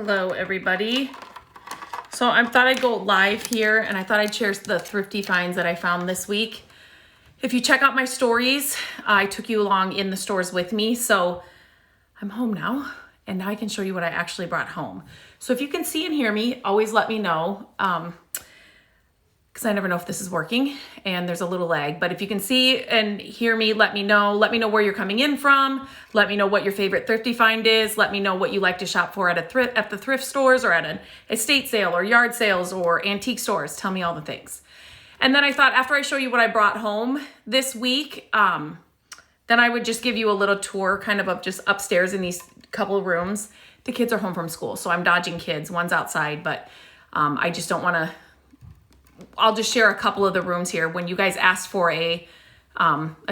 Hello, everybody. So I thought I'd go live here and I thought I'd share the thrifty finds that I found this week. If you check out my stories, I took you along in the stores with me. So I'm home now and now I can show you what I actually brought home. So if you can see and hear me, always let me know. Because I never know if this is working and there's a little lag, but if you can see and hear me, let me know where you're coming in from. Let me know what your favorite thrifty find is. Let me know what you like to shop for at the thrift stores or at an estate sale or yard sales or antique stores. Tell me all the things. And then I thought after I show you what I brought home this week, then I would just give you a little tour kind of just upstairs in these couple of rooms. The kids are home from school, so I'm dodging kids. One's outside, but I just don't want to. I'll just share a couple of the rooms here. When you guys asked for a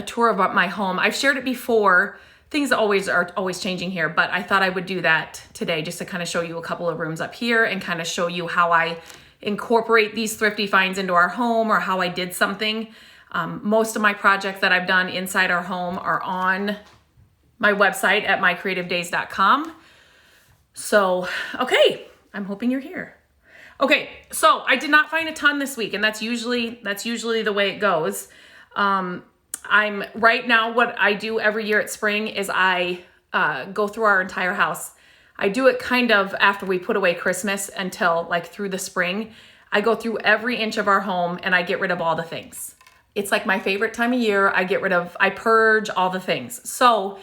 tour of my home, I've shared it before. Things are always changing here, but I thought I would do that today just to kind of show you a couple of rooms up here and kind of show you how I incorporate these thrifty finds into our home or how I did something. Most of my projects that I've done inside our home are on my website at mycreativedays.com. So, okay, I'm hoping you're here. Okay, so I did not find a ton this week, and that's usually the way it goes. I'm right now, what I do every year at spring is I go through our entire house. I do it kind of after we put away Christmas until like through the spring. I go through every inch of our home and I get rid of all the things. It's like my favorite time of year. I purge all the things. So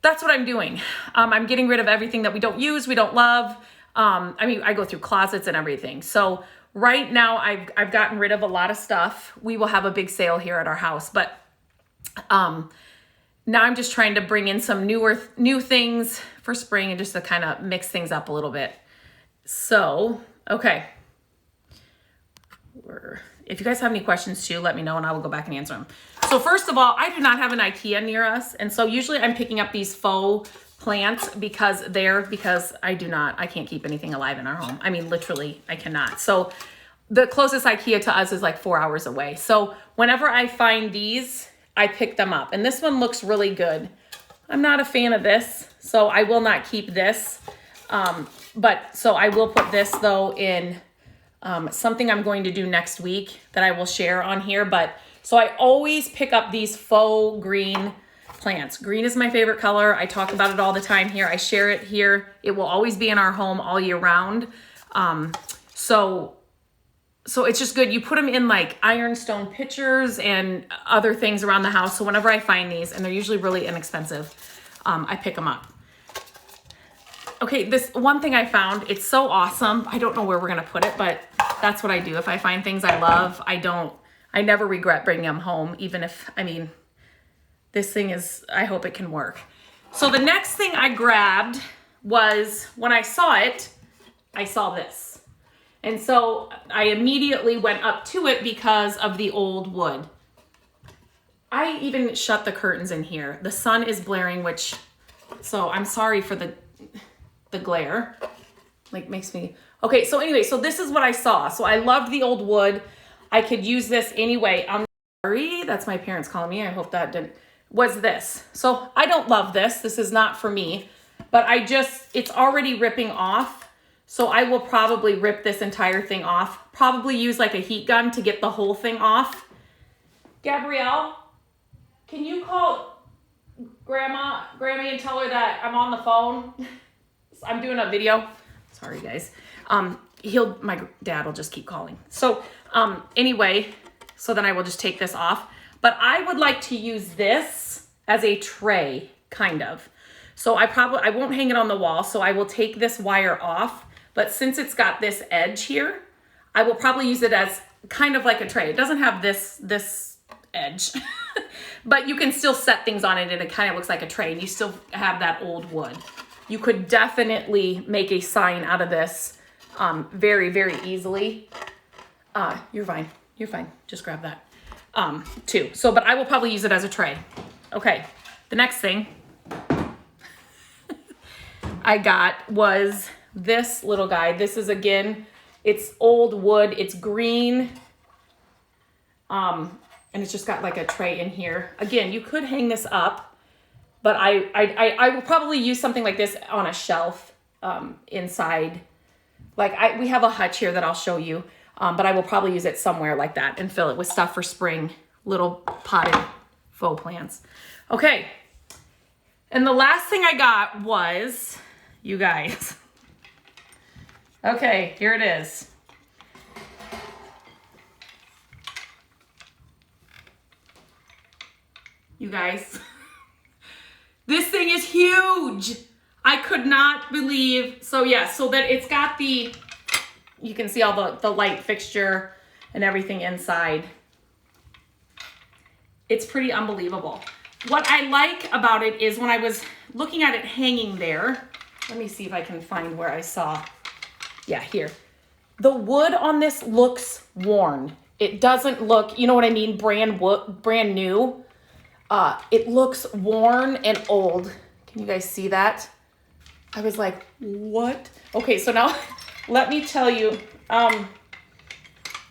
that's what I'm doing. I'm getting rid of everything that we don't use, we don't love. I go through closets and everything. So right now I've gotten rid of a lot of stuff. We will have a big sale here at our house, but, now I'm just trying to bring in some new things for spring and just to kind of mix things up a little bit. So, okay. If you guys have any questions too, let me know and I will go back and answer them. So first of all, I do not have an IKEA near us. And so usually I'm picking up these faux plants because I can't keep anything alive in our home. I mean, literally, I cannot. So the closest IKEA to us is like 4 hours away. So whenever I find these, I pick them up. And this one looks really good. I'm not a fan of this, so I will not keep this. So I will put this though in something I'm going to do next week that I will share on here. So I always pick up these faux green plants. Green is my favorite color. I talk about it all the time here. I share it here. It will always be in our home all year round. So it's just good. You put them in like ironstone pitchers and other things around the house. So whenever I find these, and they're usually really inexpensive, I pick them up. Okay, this one thing I found, it's so awesome. I don't know where we're gonna put it, but that's what I do. If I find things I love, I never regret bringing them home, even if, this thing I hope it can work. So the next thing I grabbed was, when I saw it, I saw this. And so I immediately went up to it because of the old wood. I even shut the curtains in here. The sun is blaring, so I'm sorry for the glare. Like makes me, okay, so anyway, so this is what I saw. So I loved the old wood. I could use this anyway. I'm sorry, that's my parents calling me. I hope that didn't, was this. So I don't love this. This is not for me, but it's already ripping off. So I will probably rip this entire thing off. Probably use like a heat gun to get the whole thing off. Gabrielle, can you call Grammy and tell her that I'm on the phone? I'm doing a video. Sorry guys. My dad will just keep calling. So anyway, so then I will just take this off. But I would like to use this as a tray, kind of. So I won't hang it on the wall, so I will take this wire off. But since it's got this edge here, I will probably use it as kind of like a tray. It doesn't have this edge, but you can still set things on it and it kind of looks like a tray and you still have that old wood. You could definitely make a sign out of this very, very easily. You're fine. Just grab that too. So, but I will probably use it as a tray. Okay, the next thing I got was this little guy. This is, again, it's old wood. It's green. And it's just got like a tray in here. Again, you could hang this up, but I will probably use something like this on a shelf. inside. Like we have a hutch here that I'll show you, but I will probably use it somewhere like that and fill it with stuff for spring, little potted faux plants. Okay. And the last thing I got was, you guys. Okay, here it is. You guys, this thing is huge. I could not believe, so yeah, so that it's got the, you can see all the light fixture and everything inside. It's pretty unbelievable. What I like about it is when I was looking at it hanging there, let me see if I can find where I saw, yeah, here. The wood on this looks worn. It doesn't look, you know what I mean, brand new. It looks worn and old. Can you guys see that? I was like, what? Okay, so now let me tell you,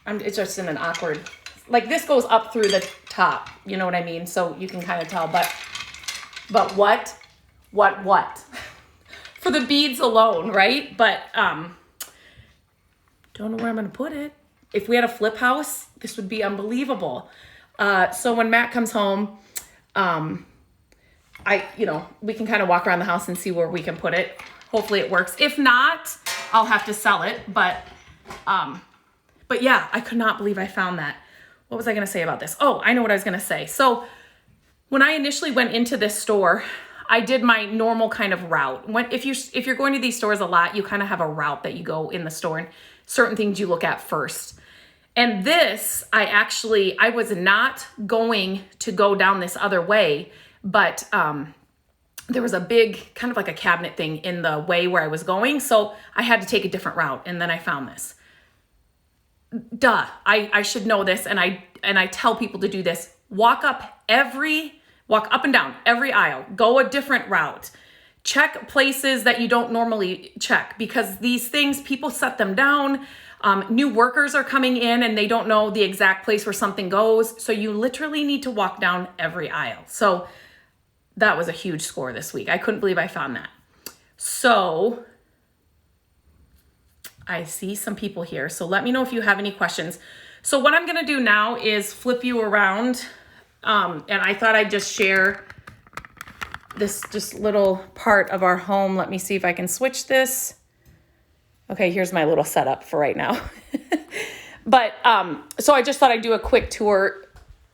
it's just in an awkward, like this goes up through the top, you know what I mean? So you can kind of tell, but what? For the beads alone, right? But, don't know where I'm going to put it. If we had a flip house, this would be unbelievable. So when Matt comes home, we can kind of walk around the house and see where we can put it. Hopefully it works. If not, I'll have to sell it. But yeah, I could not believe I found that. What was I going to say about this? Oh, I know what I was going to say. So when I initially went into this store, I did my normal kind of route. If you're going to these stores a lot, you kind of have a route that you go in the store and certain things you look at first. And this, I was not going to go down this other way, but there was a big, kind of like a cabinet thing in the way where I was going. So I had to take a different route. And then I found this. Duh, I should know this. And I tell people to do this. Walk up and down every aisle. Go a different route. Check places that you don't normally check, because these things, people set them down. New workers are coming in and they don't know the exact place where something goes. So you literally need to walk down every aisle. So that was a huge score this week. I couldn't believe I found that. So I see some people here. So let me know if you have any questions. So what I'm going to do now is flip you around. And I thought I'd just share this just little part of our home. Let me see if I can switch this. Okay, here's my little setup for right now. But so I just thought I'd do a quick tour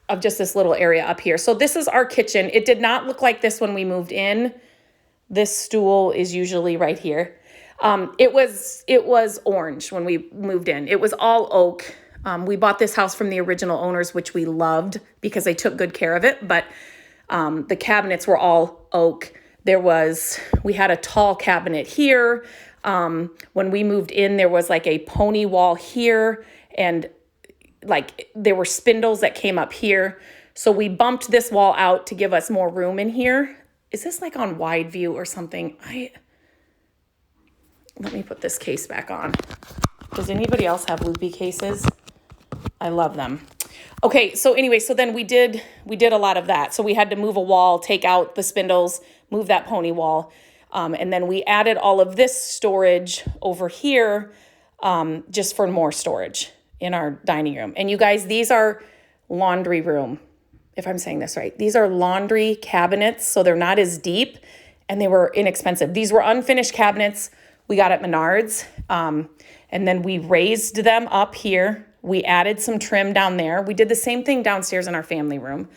of just this little area up here. So this is our kitchen. It did not look like this when we moved in. This stool is usually right here. It was orange when we moved in. It was all oak. We bought this house from the original owners, which we loved because they took good care of it. But the cabinets were all oak. We had a tall cabinet here. When we moved in, there was like a pony wall here, and like there were spindles that came up here. So we bumped this wall out to give us more room in here. Is this like on wide view or something? Let me put this case back on. Does anybody else have loopy cases? I love them. Okay, so anyway, so then we did a lot of that. So we had to move a wall, take out the spindles, move that pony wall. And then we added all of this storage over here just for more storage in our dining room. And you guys, these are laundry room, if I'm saying this right. These are laundry cabinets, so they're not as deep, and they were inexpensive. These were unfinished cabinets we got at Menards, and then we raised them up here. We added some trim down there. We did the same thing downstairs in our family room.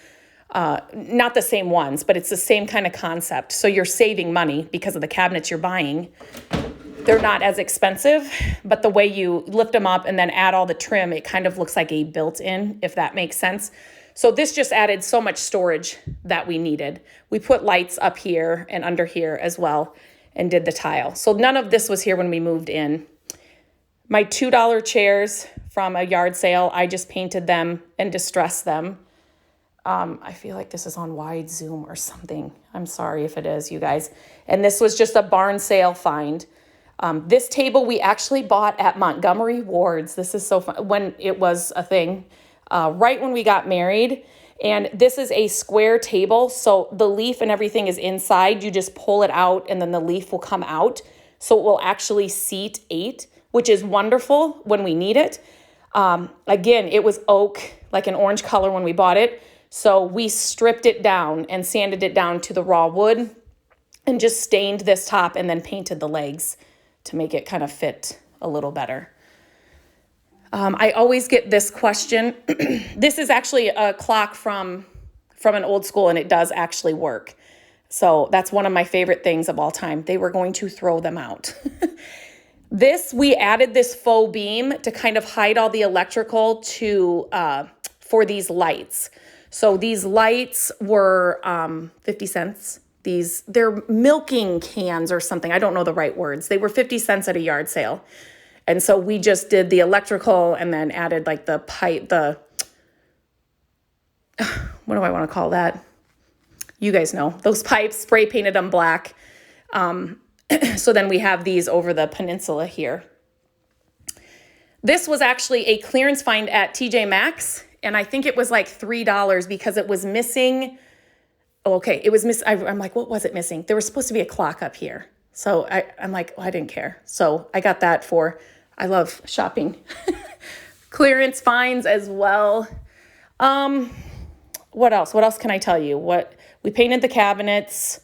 Not the same ones, but it's the same kind of concept. So you're saving money because of the cabinets you're buying. They're not as expensive, but the way you lift them up and then add all the trim, it kind of looks like a built-in, if that makes sense. So this just added so much storage that we needed. We put lights up here and under here as well and did the tile. So none of this was here when we moved in. My $2 chairs from a yard sale, I just painted them and distressed them. I feel like this is on wide zoom or something. I'm sorry if it is, you guys. And this was just a barn sale find. This table we actually bought at Montgomery Ward's. This is so fun. When it was a thing, right when we got married. And this is a square table. So the leaf and everything is inside. You just pull it out and then the leaf will come out. so it will actually seat 8, which is wonderful when we need it. Again, it was oak, like an orange color when we bought it. So we stripped it down and sanded it down to the raw wood and just stained this top and then painted the legs to make it kind of fit a little better. I always get this question. This is actually a clock from an old school, and it does actually work. So that's one of my favorite things of all time. They were going to throw them out. We added this faux beam to kind of hide all the electrical for these lights. So these lights were 50 cents. They're milking cans or something. I don't know the right words. They were 50 cents at a yard sale. And so we just did the electrical and then added like the pipe, what do I want to call that? You guys know, those pipes, spray painted them black. So then we have these over the peninsula here. This was actually a clearance find at TJ Maxx, and I think it was like $3 because it was missing. Oh, okay, it was I'm like, what was it missing? There was supposed to be a clock up here. So I'm like, I didn't care. So I got that I love shopping. Clearance finds as well. What else? What else can I tell you? We painted the cabinets.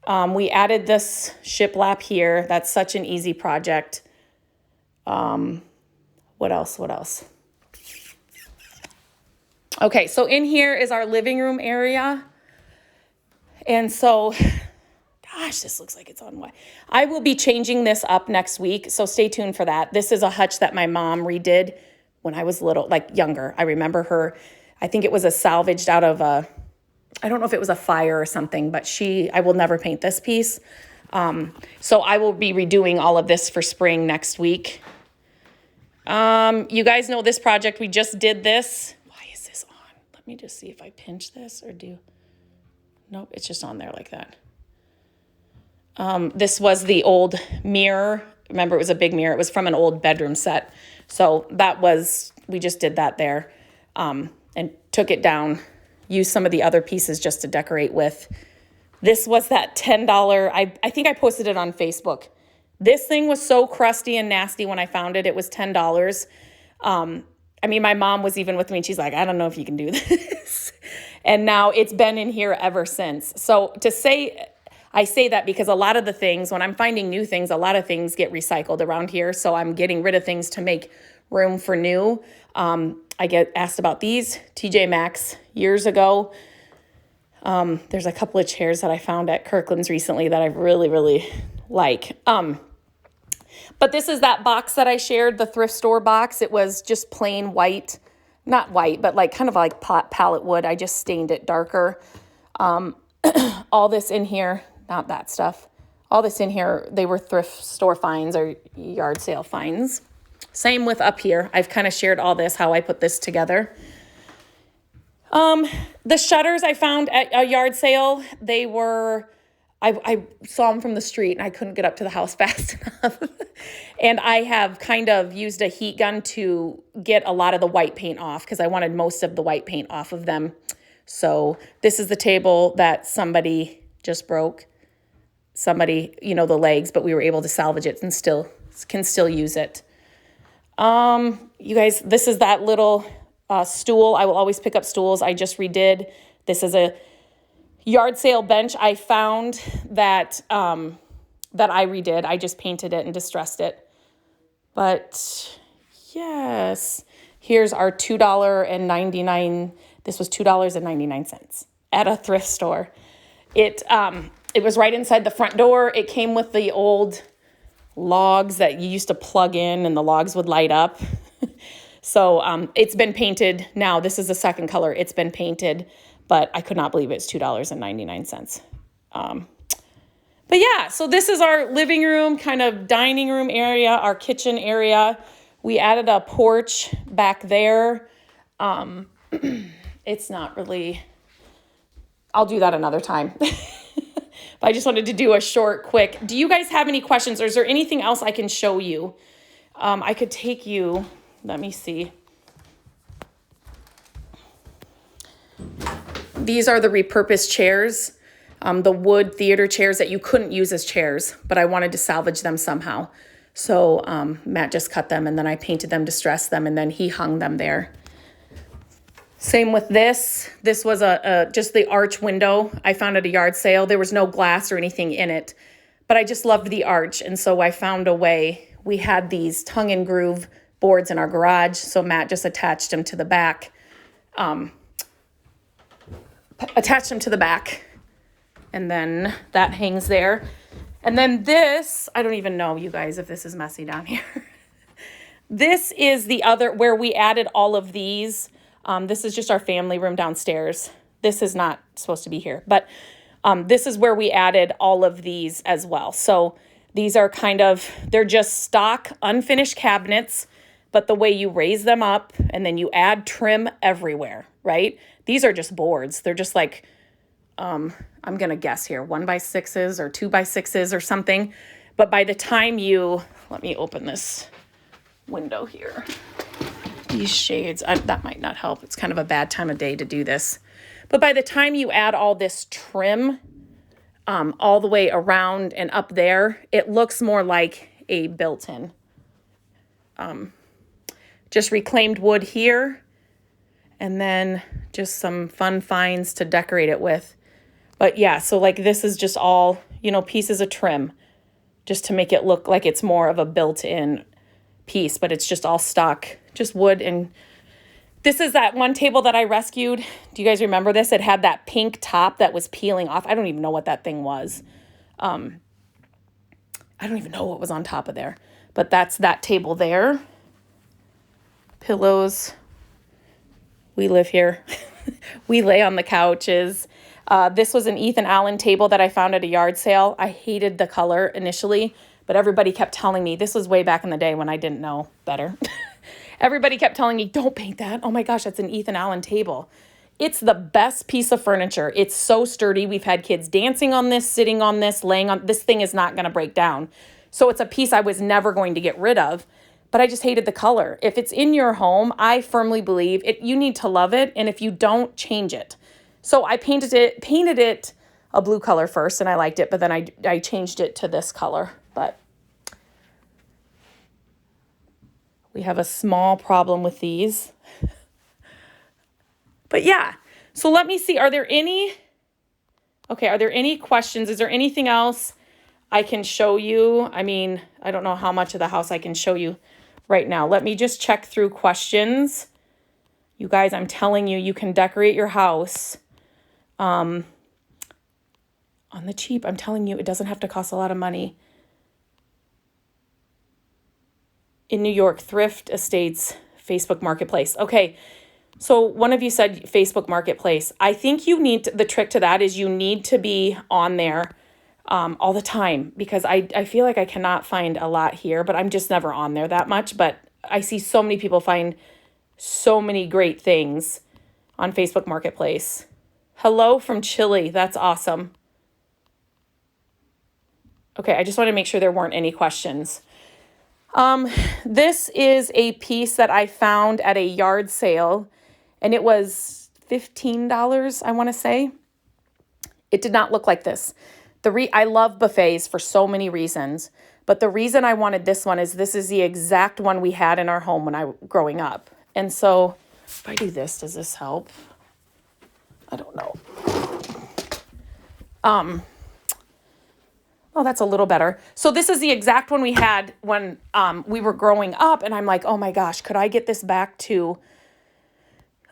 We added this shiplap here. That's such an easy project. What else? Okay, so in here is our living room area. And so, gosh, this looks like it's on white. I will be changing this up next week, so stay tuned for that. This is a hutch that my mom redid when I was little, like younger. I remember her, I think it was a salvaged out of I don't know if it was a fire or something, but I will never paint this piece. So I will be redoing all of this for spring next week. You guys know this project. We just did this. Why is this on? Let me just see if I pinch this or nope, it's just on there like that. This was the old mirror. Remember, it was a big mirror. It was from an old bedroom set. So we just did that there, and took it down. Use some of the other pieces just to decorate with. This was that $10. I think I posted it on Facebook. This thing was so crusty and nasty when I found it. It was $10. I mean, my mom was even with me, and she's like, I don't know if you can do this. And now it's been in here ever since. So I say that because a lot of the things, when I'm finding new things, a lot of things get recycled around here. So I'm getting rid of things to make room for new. I get asked about these, TJ Maxx, years ago. There's a couple of chairs that I found at Kirkland's recently that I really, really like. But this is that box that I shared, the thrift store box. It was just plain white, not white, but like kind of like pallet wood. I just stained it darker. All this in here, not that stuff. All this in here, they were thrift store finds or yard sale finds. Same with up here. I've kind of shared all this, how I put this together. The shutters I found at a yard sale, I saw them from the street and I couldn't get up to the house fast enough. And I have kind of used a heat gun to get a lot of the white paint off because I wanted most of the white paint off of them. So this is the table that somebody just broke. Somebody, the legs, but we were able to salvage it and can still use it. You guys, this is that little stool. I will always pick up stools. I just redid. This is a yard sale bench I found that I redid. I just painted it and distressed it. But yes, here's our $2.99. This was $2.99 at a thrift store. It was right inside the front door. It came with the old logs that you used to plug in and the logs would light up. So it's been painted now. This is the second color. It's been painted, but I could not believe it's $2.99. But yeah, so this is our living room, kind of dining room area, our kitchen area. We added a porch back there. It's not really, I'll do that another time. But I just wanted to do a short, quick. Do you guys have any questions, or is there anything else I can show you? I could take you, let me see. These are the repurposed chairs. the wood theater chairs that you couldn't use as chairs, but I wanted to salvage them somehow. So Matt just cut them, and then I painted them, distressed them, and then he hung them there. Same with this. This was just the arch window I found at a yard sale. There was no glass or anything in it, but I just loved the arch, and so I found a way. We had these tongue and groove boards in our garage, so Matt just attached them to the back. And then that hangs there. And then this, I don't even know, you guys, if this is messy down here. This is the other, where we added all of these. This is just our family room downstairs. This is not supposed to be here, but this is where we added all of these as well. So these are they're just stock unfinished cabinets, but the way you raise them up and then you add trim everywhere, right? These are just boards. They're just like, I'm going to guess here, 1x6s or 2x6s or something. But by the time let me open this window here. These shades, that might not help. It's kind of a bad time of day to do this. But by the time you add all this trim all the way around and up there, it looks more like a built-in. Just reclaimed wood here, and then just some fun finds to decorate it with. But yeah, so like this is just all, pieces of trim just to make it look like it's more of a built-in piece, but it's just all stock, just wood. And this is that one table that I rescued. Do you guys remember this? It had that pink top that was peeling off. I don't even know what that thing was. I don't even know what was on top of there, but that's that table there. Pillows. We live here. We lay on the couches. This was an Ethan Allen table that I found at a yard sale. I hated the color initially, but everybody kept telling me, this was way back in the day when I didn't know better. Everybody kept telling me, don't paint that. Oh my gosh, that's an Ethan Allen table. It's the best piece of furniture. It's so sturdy. We've had kids dancing on this, sitting on this, laying on, this thing is not going to break down. So it's a piece I was never going to get rid of, but I just hated the color. If it's in your home, I firmly believe you need to love it. And if you don't, change it. So I painted it a blue color first, and I liked it, but then I changed it to this color. But we have a small problem with these. But yeah, so let me see, are there any questions? Is there anything else I can show you? I mean, I don't know how much of the house I can show you right now. Let me just check through questions. You guys, I'm telling you, you can decorate your house on the cheap. I'm telling you, it doesn't have to cost a lot of money. In New York, Thrift Estates, Facebook Marketplace. Okay, so one of you said Facebook Marketplace. I think the trick to that is you need to be on there all the time, because I feel like I cannot find a lot here, but I'm just never on there that much. But I see so many people find so many great things on Facebook Marketplace. Hello from Chile. That's awesome. Okay, I just want to make sure there weren't any questions. This is a piece that I found at a yard sale, and it was $15, I want to say. It did not look like this. I love buffets for so many reasons, but the reason I wanted this one is this is the exact one we had in our home when I was growing up. And so if I do this, does this help? I don't know. Oh, that's a little better. So this is the exact one we had when we were growing up, and I'm like, oh my gosh, could I get this back to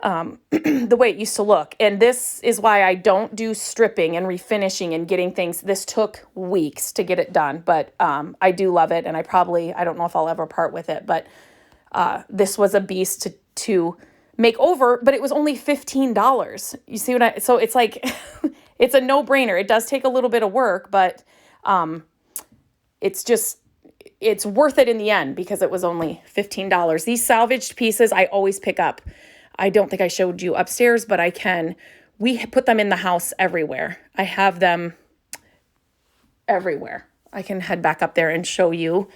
the way it used to look? And this is why I don't do stripping and refinishing and getting things. This took weeks to get it done, but I do love it, and I don't know if I'll ever part with it, but this was a beast to make over, but it was only $15. You see so it's like, it's a no-brainer. It does take a little bit of work, but it's worth it in the end because it was only $15. These salvaged pieces I always pick up. I don't think I showed you upstairs, but I can. We put them in the house everywhere. I have them everywhere. I can head back up there and show you.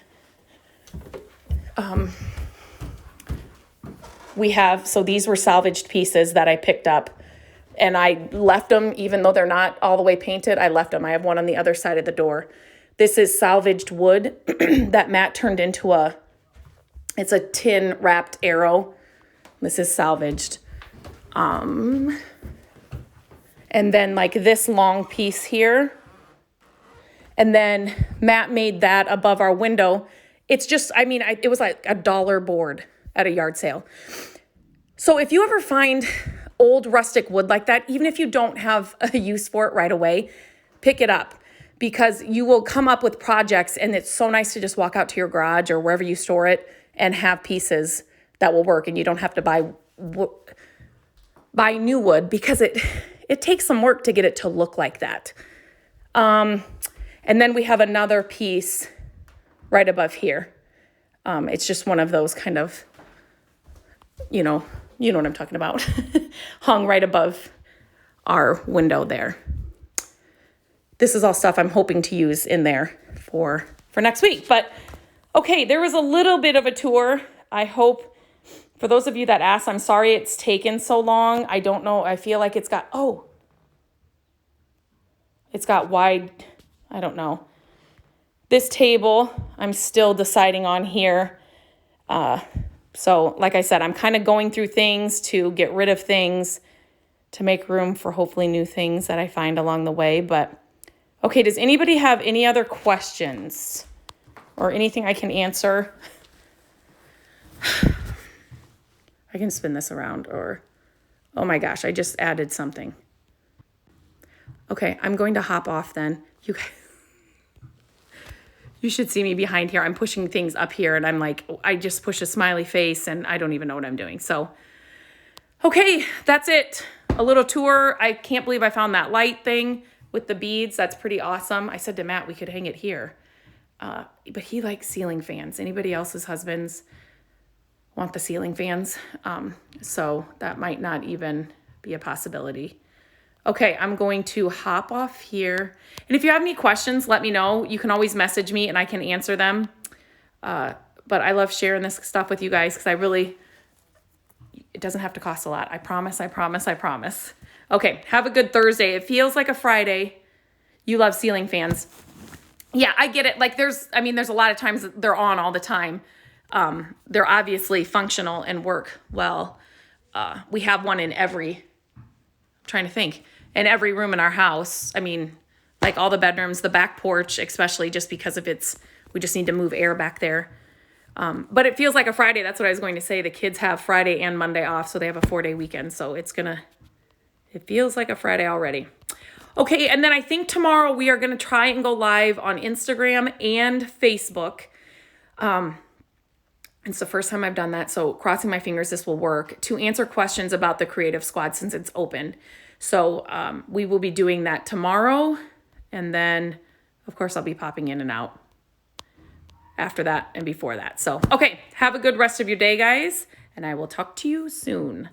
So these were salvaged pieces that I picked up, And I left them, even though they're not all the way painted, I left them. I have one on the other side of the door. This is salvaged wood that Matt turned into it's a tin wrapped arrow. This is salvaged. And then like this long piece here. And then Matt made that above our window. It's just, I mean, it was like $1 board at a yard sale. So if you ever find old rustic wood like that, even if you don't have a use for it right away, pick it up, because you will come up with projects, and it's so nice to just walk out to your garage or wherever you store it and have pieces that will work, and you don't have to buy new wood, because it takes some work to get it to look like that. And then we have another piece right above here. It's just one of those kind of, you know what I'm talking about, hung right above our window there. This is all stuff I'm hoping to use in there for next week. But okay, there was a little bit of a tour. I hope, for those of you that asked, I'm sorry it's taken so long. I don't know. I feel like it's got wide, I don't know. This table, I'm still deciding on here. So like I said, I'm kind of going through things to get rid of things to make room for hopefully new things that I find along the way. But okay, does anybody have any other questions or anything I can answer? I can spin this around, or, oh my gosh, I just added something. Okay, I'm going to hop off then. You guys, you should see me behind here. I'm pushing things up here, and I'm like, I just pushed a smiley face, and I don't even know what I'm doing. So, okay, that's it. A little tour. I can't believe I found that light thing with the beads. That's pretty awesome. I said to Matt we could hang it here. But he likes ceiling fans. Anybody else's husbands want the ceiling fans? So that might not even be a possibility. Okay, I'm going to hop off here. And if you have any questions, let me know. You can always message me and I can answer them. But I love sharing this stuff with you guys, because it doesn't have to cost a lot. I promise, I promise, I promise. Okay, have a good Thursday. It feels like a Friday. You love ceiling fans. Yeah, I get it. Like there's a lot of times they're on all the time. They're obviously functional and work well. We have one in every room in our house. I mean, like all the bedrooms, the back porch, especially just because we just need to move air back there. But it feels like a Friday. That's what I was going to say. The kids have Friday and Monday off, so they have a 4-day weekend. So it feels like a Friday already. Okay, and then I think tomorrow we are going to try and go live on Instagram and Facebook. It's the first time I've done that, so crossing my fingers this will work, to answer questions about the Creative Squad since it's open. So we will be doing that tomorrow, and then, of course, I'll be popping in and out after that and before that. So, okay, have a good rest of your day, guys, and I will talk to you soon.